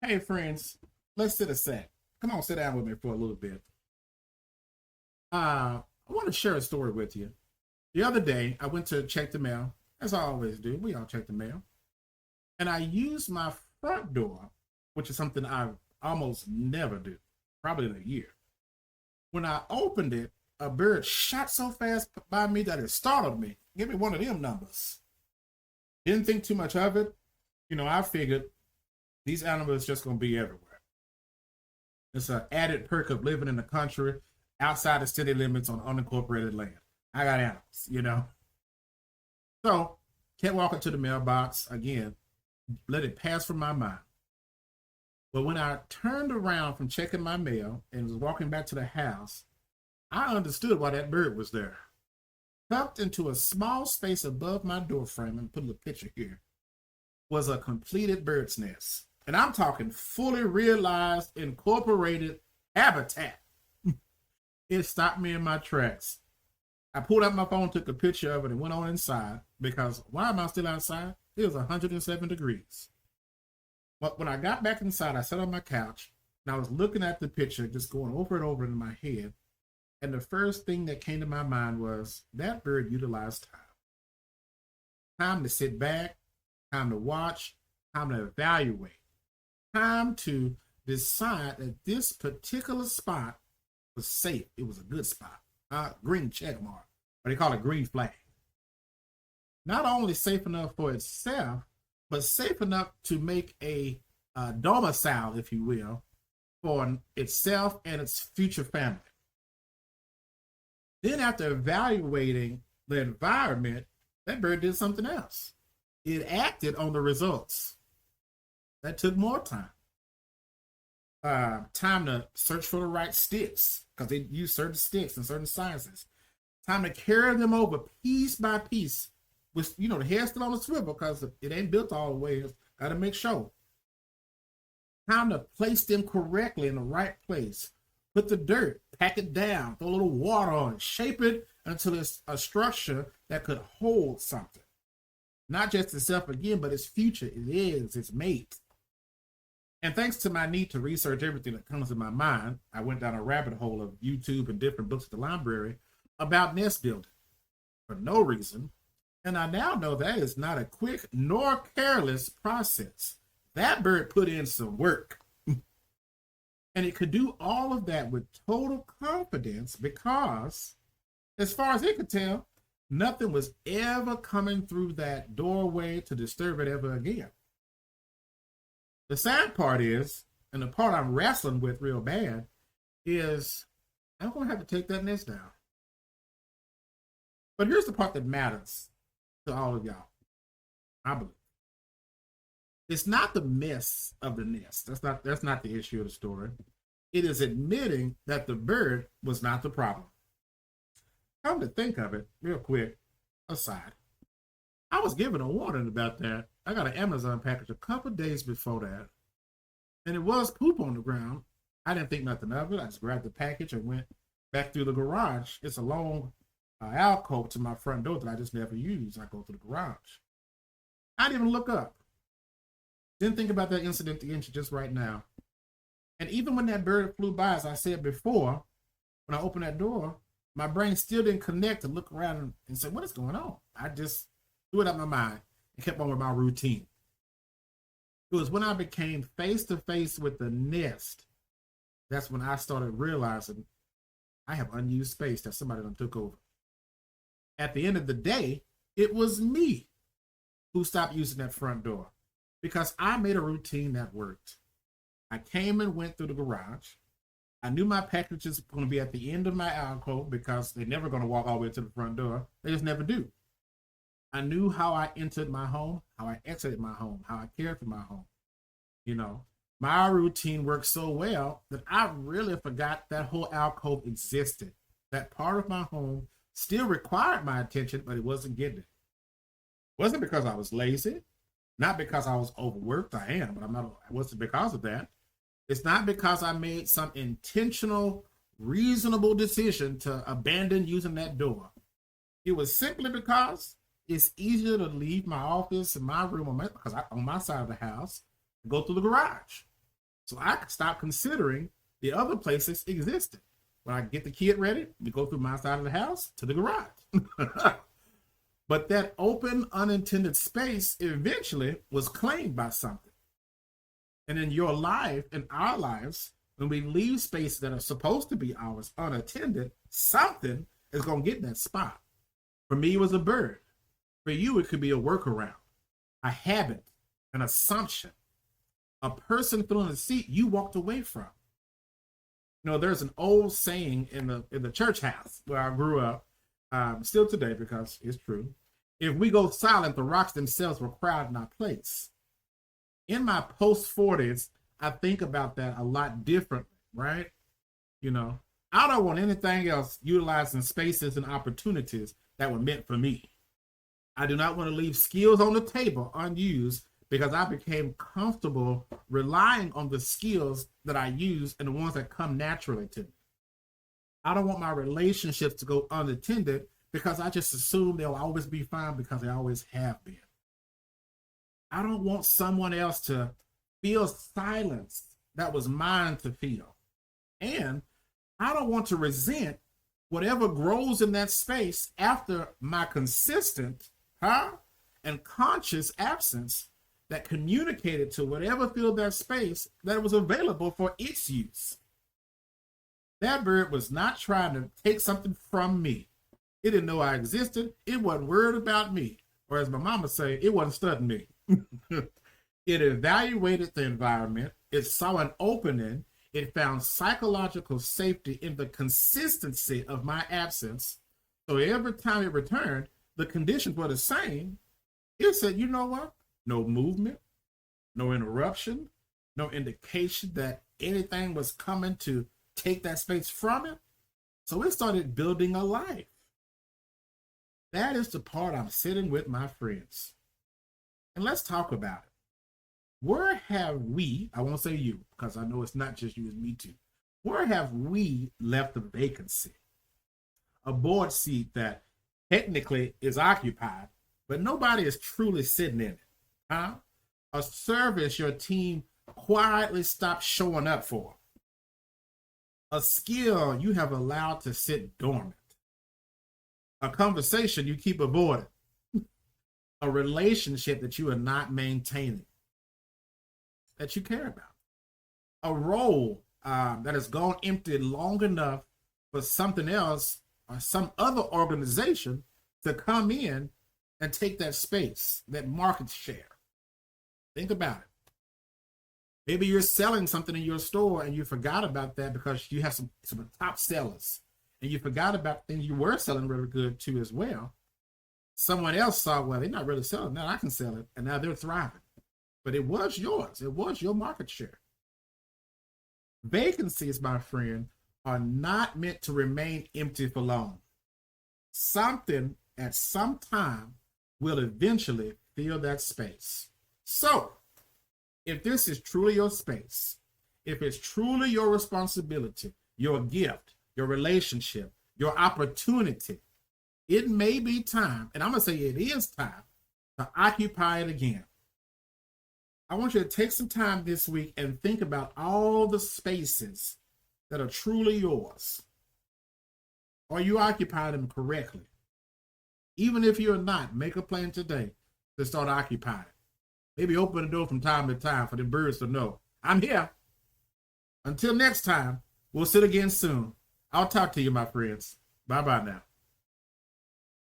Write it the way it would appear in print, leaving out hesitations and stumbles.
Hey, friends, let's sit a sec. Come on, sit down with me for a little bit. I want to share a story with you. The other day, I went to check the mail, as I always do. We all check the mail. And I used my front door, which is something I almost never do, probably in a year. When I opened it, a bird shot so fast by me that it startled me. Give me one of them numbers. Didn't think too much of it. I figured these animals just going to be everywhere. It's an added perk of living in the country outside the city limits on unincorporated land. I got animals. So, kept walking to the mailbox again, let it pass from my mind. But when I turned around from checking my mail and was walking back to the house, I understood why that bird was there. Tucked into a small space above my door frame, and put a little picture here, was a completed bird's nest. And I'm talking fully realized, incorporated habitat. It stopped me in my tracks. I pulled out my phone, took a picture of it, and went on inside because why am I still outside? It was 107 degrees. But when I got back inside, I sat on my couch and I was looking at the picture, just going over and over in my head. And the first thing that came to my mind was that bird utilized time. Time to sit back, time to watch, time to evaluate, time to decide that this particular spot was safe. It was a good spot. Green check mark, or they call it green flag. Not only safe enough for itself, but safe enough to make a domicile, if you will, for itself and its future family. Then after evaluating the environment, that bird did something else. It acted on the results. That took more time. Time to search for the right sticks, because they use certain sticks and certain sizes. Time to carry them over piece by piece with, the head still on the swivel because it ain't built all the way. It's got to make sure. Time to place them correctly in the right place. Put the dirt, pack it down, throw a little water on it, shape it until it's a structure that could hold something. Not just itself again, but its future, its mate. And thanks to my need to research everything that comes to my mind, I went down a rabbit hole of YouTube and different books at the library about nest building for no reason. And I now know that is not a quick nor careless process. That bird put in some work. And it could do all of that with total confidence because, as far as it could tell, nothing was ever coming through that doorway to disturb it ever again. The sad part is, and the part I'm wrestling with real bad, is I'm going to have to take that nest down. But here's the part that matters to all of y'all, I believe. It's not the mess of the nest. That's not the issue of the story. It is admitting that the bird was not the problem. Come to think of it, real quick, aside, I was given a warning about that. I got an Amazon package a couple days before that, and it was poop on the ground. I didn't think nothing of it. I just grabbed the package and went back through the garage. It's a long alcove to my front door that I just never use. I go through the garage. I didn't even look up. Didn't think about that incident the inch just right now. And even when that bird flew by, as I said before, when I opened that door, my brain still didn't connect to look around and say, what is going on? I just threw it out of my mind and kept on with my routine. It was when I became face to face with the nest, that's when I started realizing I have unused space that somebody done took over. At the end of the day, it was me who stopped using that front door because I made a routine that worked. I came and went through the garage. I knew my packages were going to be at the end of my alcove because they're never going to walk all the way to the front door. They just never do. I knew how I entered my home, how I exited my home, how I cared for my home. My routine worked so well that I really forgot that whole alcove existed. That part of my home still required my attention, but it wasn't getting it. It wasn't because I was lazy, not because I was overworked. I am, but it wasn't because of that. It's not because I made some intentional, reasonable decision to abandon using that door. It was simply because it's easier to leave my office and my room on my side of the house and go through the garage. So I could stop considering the other places existed. When I get the kid ready, we go through my side of the house to the garage. But that open, unintended space eventually was claimed by something. And in your life, in our lives, when we leave spaces that are supposed to be ours unattended, something is going to get that spot. For me, it was a bird. For you, it could be a workaround, a habit, an assumption, a person filling a seat you walked away from. You know, there's an old saying in the church house where I grew up, still today because it's true. If we go silent, the rocks themselves will crowd in our place. In my post-40s, I think about that a lot differently, right? You know, I don't want anything else utilizing spaces and opportunities that were meant for me. I do not want to leave skills on the table unused because I became comfortable relying on the skills that I use and the ones that come naturally to me. I don't want my relationships to go unattended because I just assume they'll always be fine because they always have been. I don't want someone else to feel silence that was mine to feel. And I don't want to resent whatever grows in that space after my consistent and conscious absence that communicated to whatever filled that space that it was available for its use. That bird was not trying to take something from me. It didn't know I existed. It wasn't worried about me. Or as my mama say, it wasn't studying me. It evaluated the environment. It saw an opening. It found psychological safety in the consistency of my absence. So every time it returned, the conditions were the same. It said, you know what? No movement, no interruption, no indication that anything was coming to take that space from it. So it started building a life. That is the part I'm sitting with my friends. And let's talk about it. Where have we, I won't say you, because I know it's not just you, it's me too. Where have we left a vacancy? A board seat that technically is occupied, but nobody is truly sitting in it. A service your team quietly stopped showing up for. A skill you have allowed to sit dormant. A conversation you keep avoiding. A relationship that you are not maintaining, that you care about. A role that has gone empty long enough for something else or some other organization to come in and take that space, that market share. Think about it. Maybe you're selling something in your store and you forgot about that because you have some top sellers and you forgot about things you were selling really good too as well. Someone else saw, well, they're not really selling. Now I can sell it. And now they're thriving. But it was yours. It was your market share. Vacancies, my friend, are not meant to remain empty for long. Something at some time will eventually fill that space. So, if this is truly your space, if it's truly your responsibility, your gift, your relationship, your opportunity, it may be time, and I'm going to say it is time, to occupy it again. I want you to take some time this week and think about all the spaces that are truly yours. Are you occupying them correctly? Even if you're not, make a plan today to start occupying. Maybe open the door from time to time for the birds to know, I'm here. Until next time, we'll sit again soon. I'll talk to you, my friends. Bye-bye now.